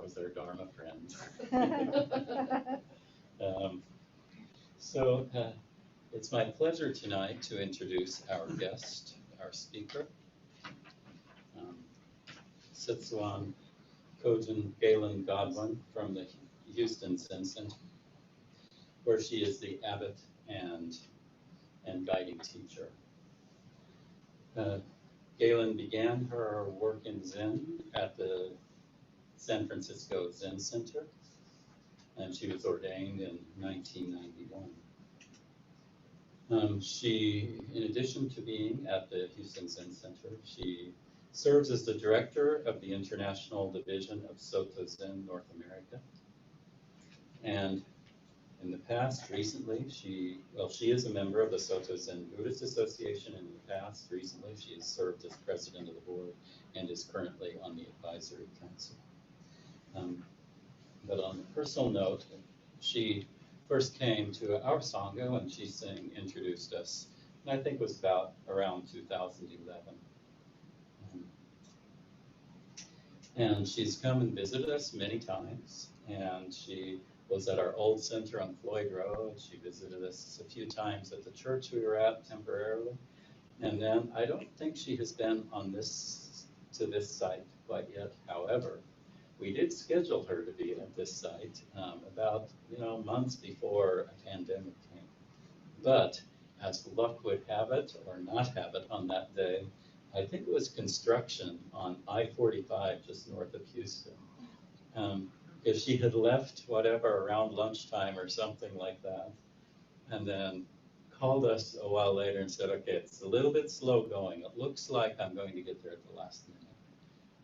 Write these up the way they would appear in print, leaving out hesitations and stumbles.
was our Dharma friend. So it's my pleasure tonight to introduce our guest, our speaker, Sitsuan Kojin Gaelyn Godwin from the Houston Zen Center, where she is the abbot and guiding teacher. Gaelyn began her work in Zen at the San Francisco Zen Center, and she was ordained in 1991. She, in addition to being at the Houston Zen Center, she serves as the director of the International Division of Soto Zen North America. And in the past, recently, she is a member of the Soto Zen Buddhist Association. In the past, recently, she has served as president of the board and is currently on the advisory council. But on a personal note, she first came to our Sangha when she introduced us, and I think it was around 2011. And she's come and visited us many times, and she was at our old center on Floyd Road. She visited us a few times at the church we were at temporarily. And then I don't think she has been to this site quite yet. However, we did schedule her to be at this site about months before a pandemic came. But as luck would have it, or not have it, on that day, I think it was construction on I-45 just north of Houston. If she had left around lunchtime or something like that, and then called us a while later and said, okay, it's a little bit slow going. It looks like I'm going to get there at the last minute.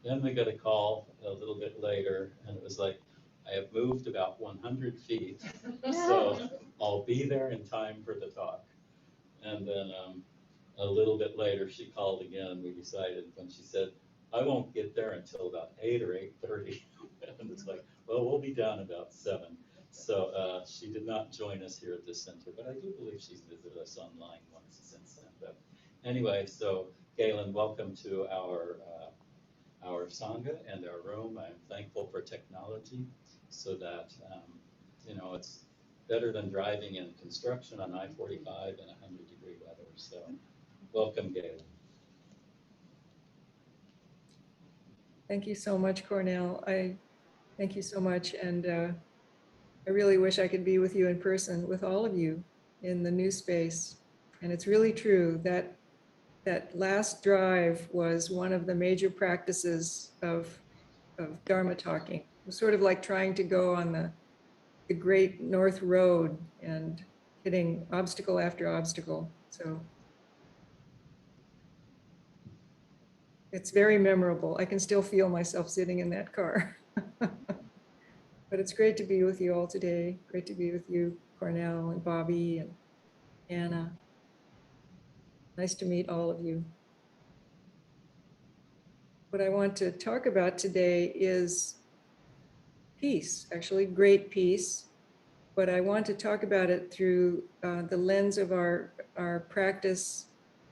Then we got a call a little bit later, and it was like, I have moved about 100 feet, so I'll be there in time for the talk. And then a little bit later, she called again. We decided when she said, I won't get there until about 8 or 8:30. And it's like, well, we'll be down about 7. So she did not join us here at this center, but I do believe she's visited us online once since then. But anyway, so Gaelyn, welcome to our Sangha and our room. I'm thankful for technology so that, it's better than driving in construction on I-45 in 100-degree weather. So welcome, Gaelyn. Thank you so much, Cornell. Thank you so much. And I really wish I could be with you in person, with all of you in the new space. And it's really true that that last drive was one of the major practices of Dharma talking. It was sort of like trying to go on the Great North Road and hitting obstacle after obstacle. So it's very memorable. I can still feel myself sitting in that car. But it's great to be with you all today. Great to be with you, Cornell and Bobby and Anna. Nice to meet all of you. What I want to talk about today is peace, actually great peace. But I want to talk about it through the lens of our practice,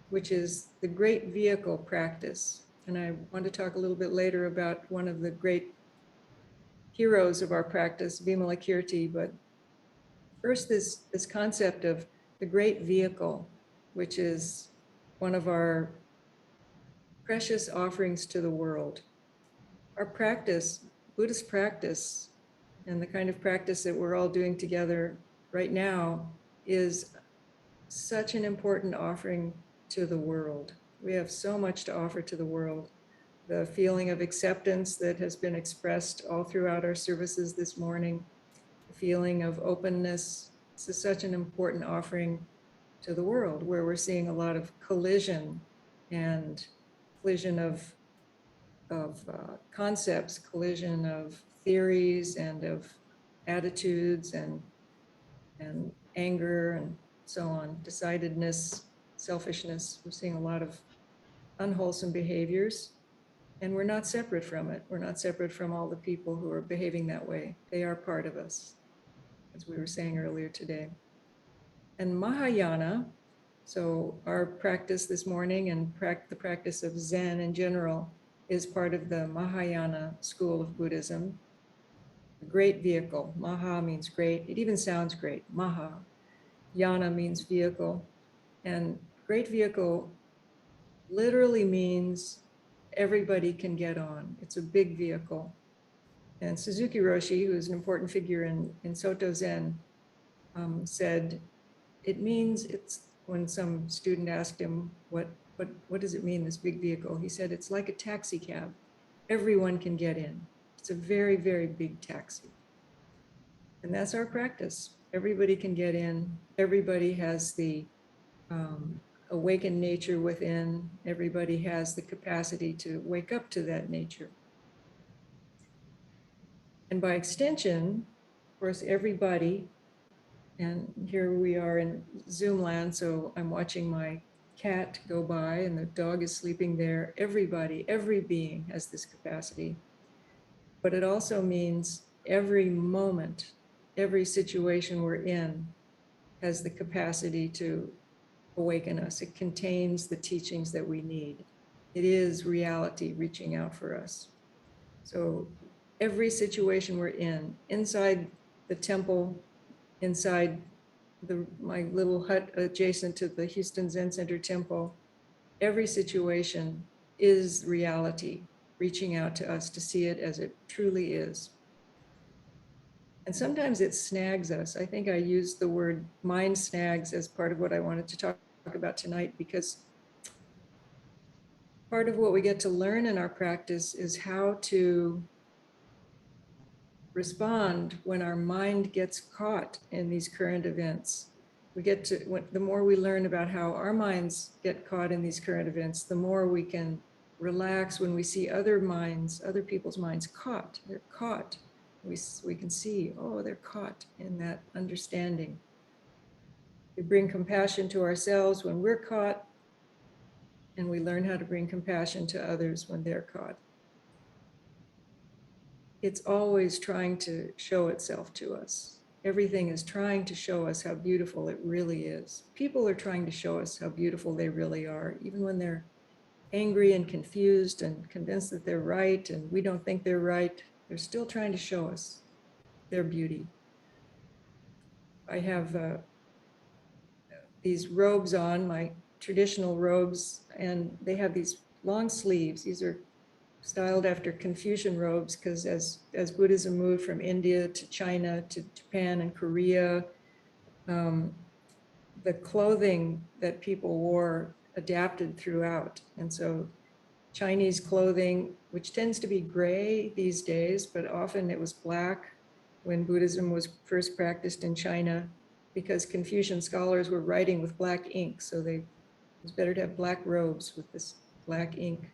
which is the great vehicle practice. And I want to talk a little bit later about one of the great heroes of our practice, Vimalakirti. But first, this concept of the great vehicle, which is one of our precious offerings to the world. Our practice, Buddhist practice, and the kind of practice that we're all doing together right now is such an important offering to the world. We have so much to offer to the world. The feeling of acceptance that has been expressed all throughout our services this morning, the feeling of openness, this is such an important offering to the world, where we're seeing a lot of collision of concepts, collision of theories and of attitudes and anger and so on, decidedness, selfishness. We're seeing a lot of unwholesome behaviors, and we're not separate from it. We're not separate from all the people who are behaving that way. They are part of us, as we were saying earlier today. And Mahayana, so our practice this morning and the practice of Zen in general is part of the Mahayana school of Buddhism. A great vehicle. Maha means great. It even sounds great. Maha. Yana means vehicle. And great vehicle literally means everybody can get on. It's a big vehicle. And Suzuki Roshi, who is an important figure in Soto Zen, said, it means it's, when some student asked him, what does it mean, this big vehicle? He said, it's like a taxi cab. Everyone can get in. It's a very, very big taxi. And that's our practice. Everybody can get in. Everybody has the awakened nature within. Everybody has the capacity to wake up to that nature. And by extension, of course, everybody, and here we are in Zoom land, so I'm watching my cat go by and the dog is sleeping there. Everybody, every being has this capacity. But it also means every moment, every situation we're in has the capacity to awaken us. It contains the teachings that we need. It is reality reaching out for us. So every situation we're in, inside the temple, inside my little hut adjacent to the Houston Zen Center temple, every situation is reality reaching out to us to see it as it truly is. And sometimes it snags us. I think I used the word mind snags as part of what I wanted to talk about tonight, because part of what we get to learn in our practice is how to respond when our mind gets caught in these current events. We get to, the more we learn about how our minds get caught in these current events, the more we can relax when we see other minds, other people's minds caught. They're caught. We can see, oh, they're caught in that understanding. We bring compassion to ourselves when we're caught, and we learn how to bring compassion to others when they're caught. It's always trying to show itself to us. Everything is trying to show us how beautiful it really is. People are trying to show us how beautiful they really are, even when they're angry and confused and convinced that they're right and we don't think they're right. They're still trying to show us their beauty. I have these robes on, my traditional robes, and they have these long sleeves. These are styled after Confucian robes, because as Buddhism moved from India to China to Japan and Korea, the clothing that people wore adapted throughout. And so Chinese clothing, which tends to be gray these days, but often it was black when Buddhism was first practiced in China, because Confucian scholars were writing with black ink. So it was better to have black robes with this black ink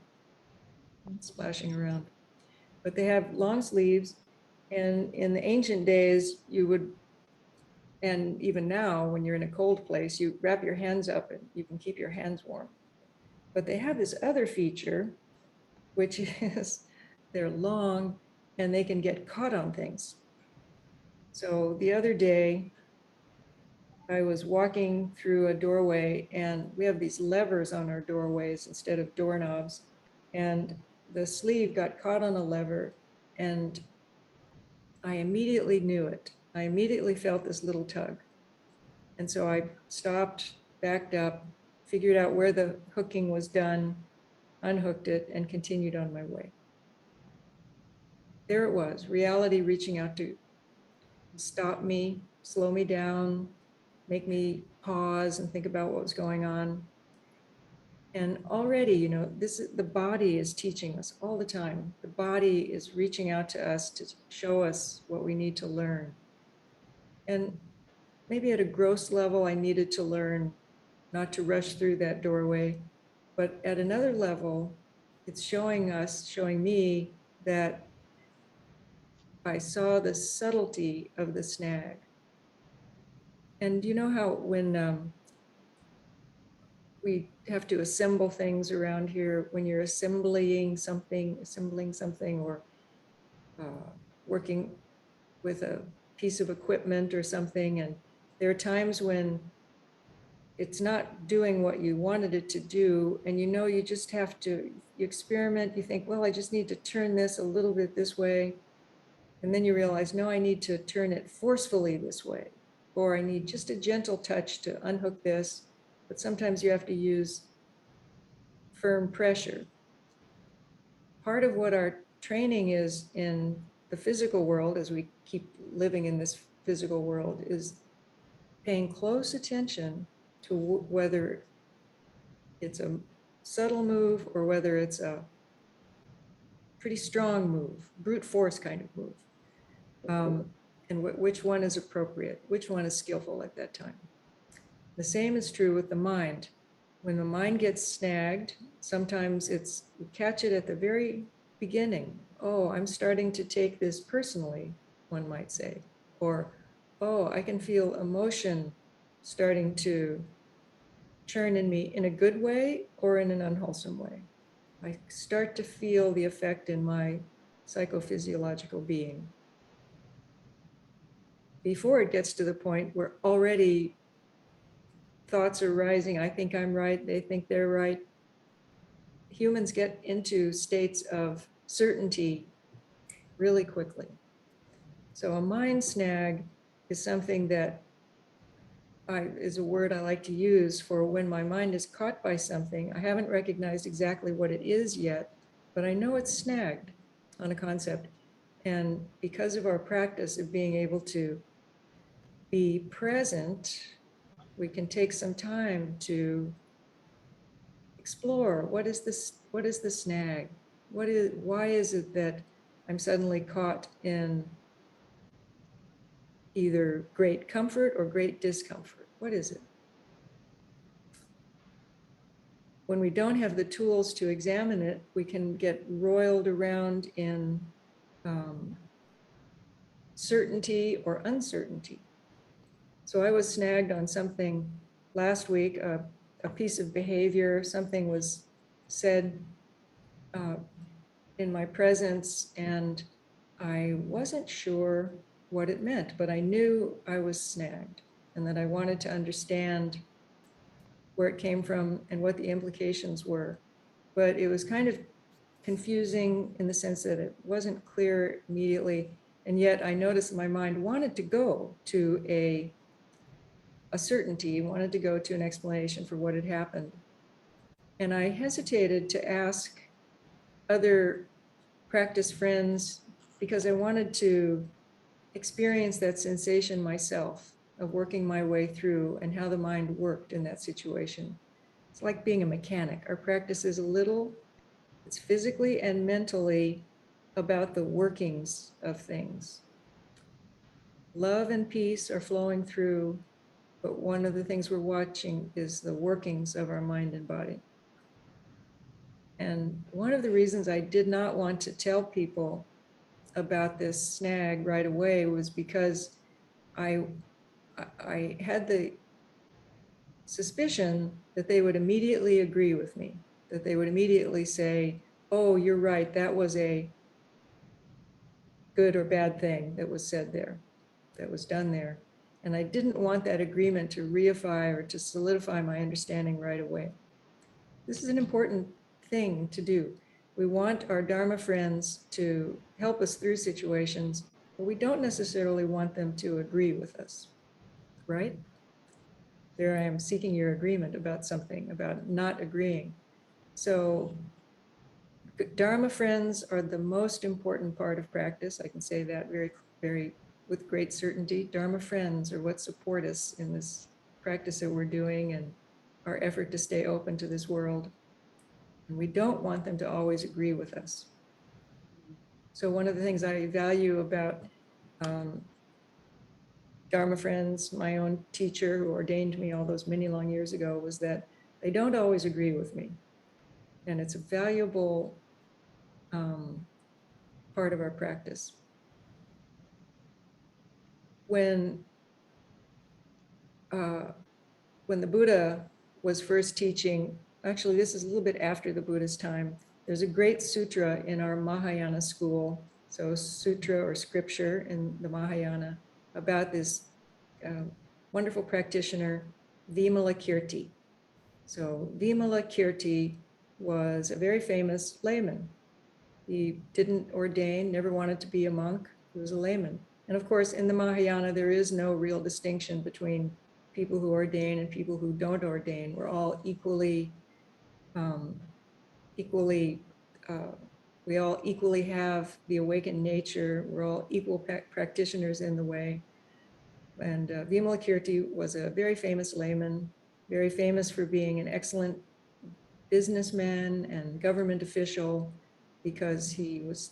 splashing around. But they have long sleeves. And in the ancient days, you would, and even now, when you're in a cold place, you wrap your hands up and you can keep your hands warm. But they have this other feature, which is they're long and they can get caught on things. So the other day, I was walking through a doorway, and we have these levers on our doorways instead of doorknobs. And the sleeve got caught on a lever, and I immediately knew it. I immediately felt this little tug. And so I stopped, backed up, figured out where the hooking was done, unhooked it, and continued on my way. There it was, reality reaching out to stop me, slow me down, make me pause and think about what was going on. And already, the body is teaching us all the time. The body is reaching out to us to show us what we need to learn. And maybe at a gross level, I needed to learn not to rush through that doorway. But at another level, it's showing me that I saw the subtlety of the snag. And you know how when we have to assemble things around here, when you're assembling something, or working with a piece of equipment or something, and there are times when it's not doing what you wanted it to do, and you just have to, you experiment, you think, well, I just need to turn this a little bit this way, And then you realize, no, I need to turn it forcefully this way, or I need just a gentle touch to unhook this. But sometimes you have to use firm pressure. Part of what our training is in the physical world, as we keep living in this physical world, is paying close attention to whether it's a subtle move or whether it's a pretty strong move, brute force kind of move. And which one is appropriate, which one is skillful at that time. The same is true with the mind. When the mind gets snagged, sometimes you catch it at the very beginning. Oh, I'm starting to take this personally, one might say. Or, oh, I can feel emotion starting to churn in me in a good way or in an unwholesome way. I start to feel the effect in my psychophysiological being. Before it gets to the point where already thoughts are rising, I think I'm right, they think they're right. Humans get into states of certainty really quickly. So a mind snag is something that is a word I like to use for when my mind is caught by something. I haven't recognized exactly what it is yet, but I know it's snagged on a concept. And because of our practice of being able to be present, we can take some time to explore what is the snag? Why is it that I'm suddenly caught in either great comfort or great discomfort? What is it? When we don't have the tools to examine it, we can get roiled around in certainty or uncertainty. So I was snagged on something last week, a piece of behavior, something was said in my presence, and I wasn't sure what it meant, but I knew I was snagged and that I wanted to understand where it came from and what the implications were. But it was kind of confusing in the sense that it wasn't clear immediately. And yet I noticed my mind wanted to go to a certainty, wanted to go to an explanation for what had happened. And I hesitated to ask other practice friends because I wanted to experience that sensation myself of working my way through and how the mind worked in that situation. It's like being a mechanic. Our practice is it's physically and mentally about the workings of things. Love and peace are flowing through, but one of the things we're watching is the workings of our mind and body. And one of the reasons I did not want to tell people about this snag right away was because I had the suspicion that they would immediately agree with me, that they would immediately say, oh, you're right, that was a good or bad thing that was said there, that was done there. And I didn't want that agreement to reify or to solidify my understanding right away. This is an important thing to do. We want our Dharma friends to help us through situations, but we don't necessarily want them to agree with us, right? There I am seeking your agreement about something, about not agreeing. So Dharma friends are the most important part of practice. I can say that very with great certainty. Dharma friends are what support us in this practice that we're doing and our effort to stay open to this world. And we don't want them to always agree with us. So one of the things I value about Dharma friends, my own teacher who ordained me all those many long years ago, was that they don't always agree with me. And it's a valuable part of our practice. When the Buddha was first teaching, actually this is a little bit after the Buddha's time, there's a great sutra in our Mahayana school, so sutra or scripture in the Mahayana, about this wonderful practitioner, Vimalakirti. So Vimalakirti was a very famous layman. He didn't ordain, never wanted to be a monk, He was a layman. And of course, in the Mahayana, there is no real distinction between people who ordain and people who don't ordain. We're all equally, um, equally, we all equally have the awakened nature. We're all equal practitioners in the way. And Vimalakirti was a very famous layman, very famous for being an excellent businessman and government official, because he was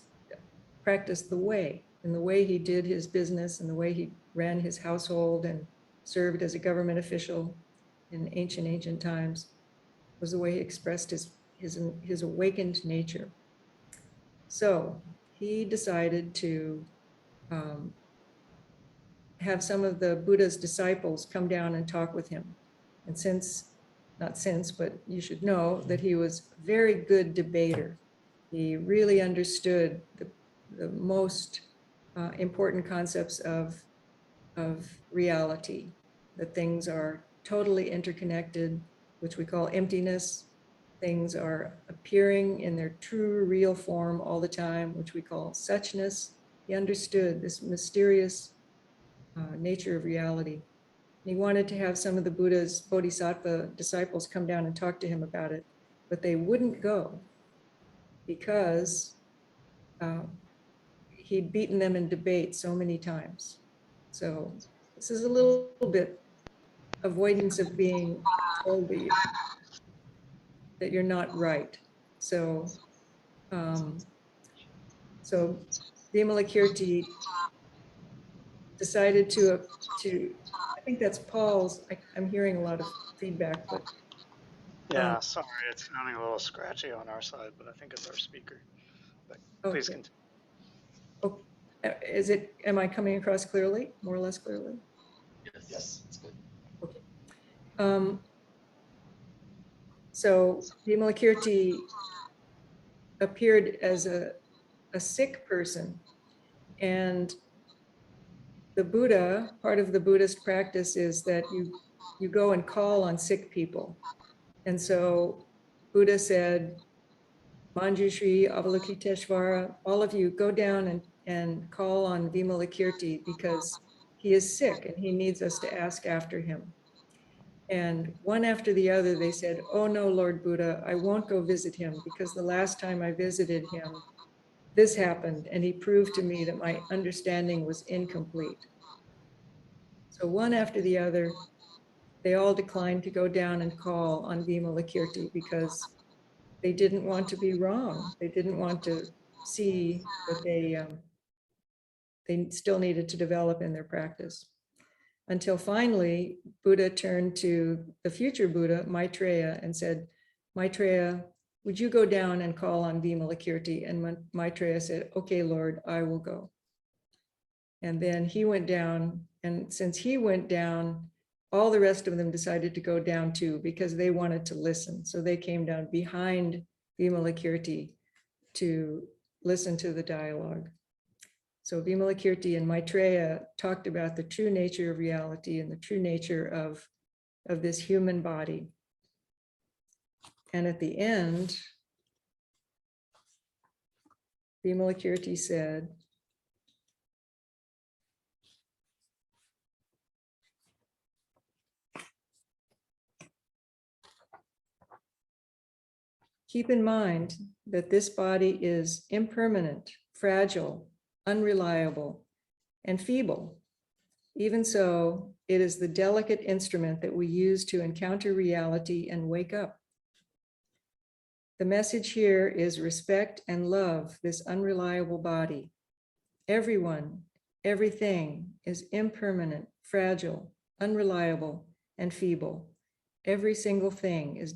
practiced the way, and the way he did his business and the way he ran his household and served as a government official in ancient times was the way he expressed his awakened nature. So he decided to have some of the Buddha's disciples come down and talk with him. And not since, but you should know that he was a very good debater. He really understood the most important concepts of reality, that things are totally interconnected, which we call emptiness. Things are appearing in their true, real form all the time, which we call suchness. He understood this mysterious nature of reality. He wanted to have some of the Buddha's Bodhisattva disciples come down and talk to him about it, but they wouldn't go because he'd beaten them in debate so many times. So this is a little bit avoidance of being told that you're not right. So, so Vimalakirti decided to, I think that's Paul's, I'm hearing a lot of feedback, but. Yeah, sorry, it's sounding a little scratchy on our side, but I think it's our speaker. But please Okay. continue. Oh, am I coming across clearly, more or less clearly? Yes, it's good. Okay. So Vimalakirti appeared as a sick person, and the Buddha, part of the Buddhist practice is that you go and call on sick people. And so Buddha said, Manjushri, Avalokiteshvara, all of you go down and call on Vimalakirti because he is sick and he needs us to ask after him. And one after the other, they said, oh no, Lord Buddha, I won't go visit him because the last time I visited him, this happened and he proved to me that my understanding was incomplete. So one after the other, they all declined to go down and call on Vimalakirti because they didn't want to be wrong. They didn't want to see that they still needed to develop in their practice. Until finally, Buddha turned to the future Buddha, Maitreya, and said, Maitreya, would you go down and call on Vimalakirti? And Maitreya said, okay, Lord, I will go. And then he went down, and since he went down, all the rest of them decided to go down too, because they wanted to listen. So they came down behind Vimalakirti to listen to the dialogue. So Vimalakirti and Maitreya talked about the true nature of reality and the true nature of this human body. And at the end, Vimalakirti said, keep in mind that this body is impermanent, fragile, unreliable, and feeble. Even so, it is the delicate instrument that we use to encounter reality and wake up. The message here is respect and love this unreliable body. Everyone, everything is impermanent, fragile, unreliable, and feeble. Every single thing is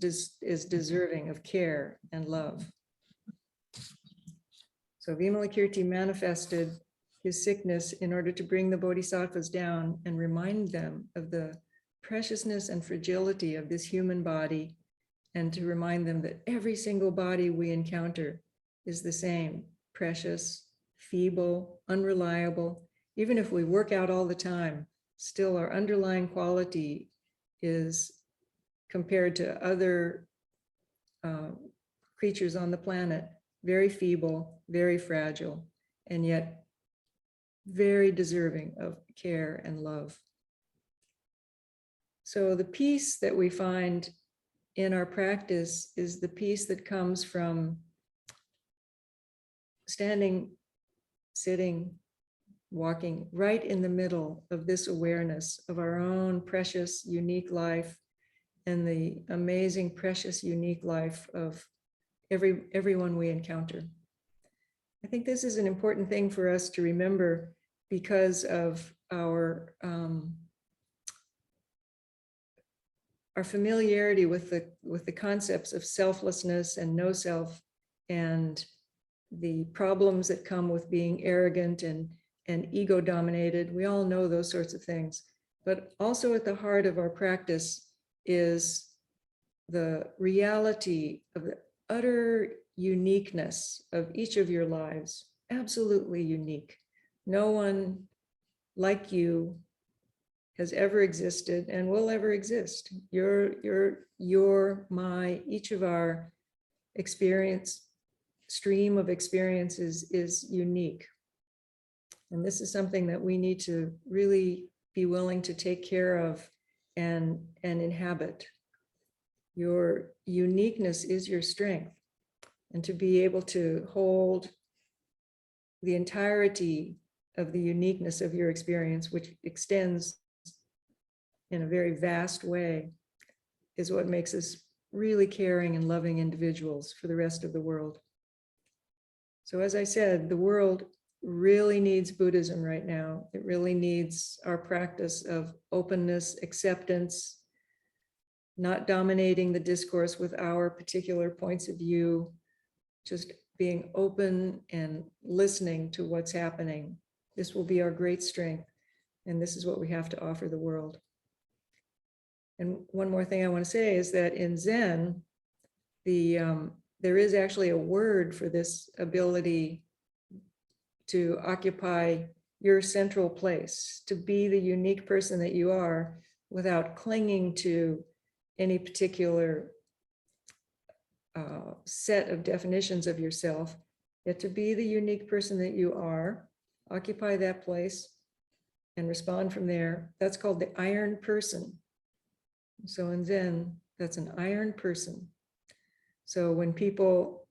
deserving of care and love. So Vimalakirti manifested his sickness in order to bring the bodhisattvas down and remind them of the preciousness and fragility of this human body, and to remind them that every single body we encounter is the same, precious, feeble, unreliable. Even if we work out all the time, still our underlying quality is, compared to other creatures on the planet, very feeble, very fragile, and yet very deserving of care and love. So the peace that we find in our practice is the peace that comes from standing, sitting, walking right in the middle of this awareness of our own precious, unique life and the amazing, precious, unique life of everyone we encounter. I think this is an important thing for us to remember because of our familiarity with the concepts of selflessness and no self, and the problems that come with being arrogant and ego dominated. We all know those sorts of things. But also at the heart of our practice is the reality of the utter uniqueness of each of your lives, absolutely unique. No one like you has ever existed and will ever exist. My, each of our stream of experiences is unique. And this is something that we need to really be willing to take care of and inhabit. Your uniqueness is your strength. And to be able to hold the entirety of the uniqueness of your experience, which extends in a very vast way, is what makes us really caring and loving individuals for the rest of the world. So as I said, the world really needs Buddhism right now. It really needs our practice of openness, acceptance, not dominating the discourse with our particular points of view, just being open and listening to what's happening. This will be our great strength, and this is what we have to offer the world. And one more thing I want to say is that in Zen, there is actually a word for this ability to occupy your central place, to be the unique person that you are without clinging to any particular set of definitions of yourself, yet to be the unique person that you are, occupy that place and respond from there. That's called the iron person. So in Zen, that's an iron person. So when people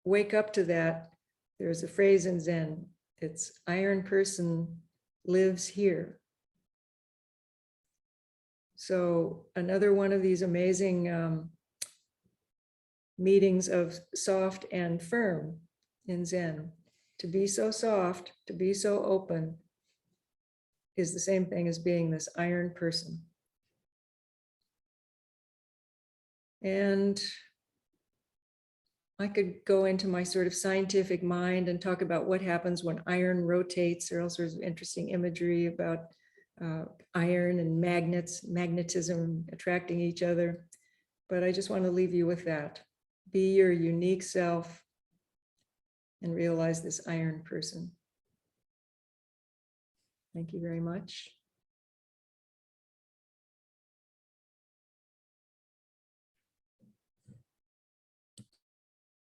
wake up to that, there's a phrase in Zen, it's iron person lives here. So another one of these amazing meetings of soft and firm in Zen. To be so soft, to be so open is the same thing as being this iron person. And I could go into my sort of scientific mind and talk about what happens when iron rotates. There are all sorts of interesting imagery about iron and magnetism attracting each other. But I just want to leave you with that. Be your unique self and realize this iron person. Thank you very much.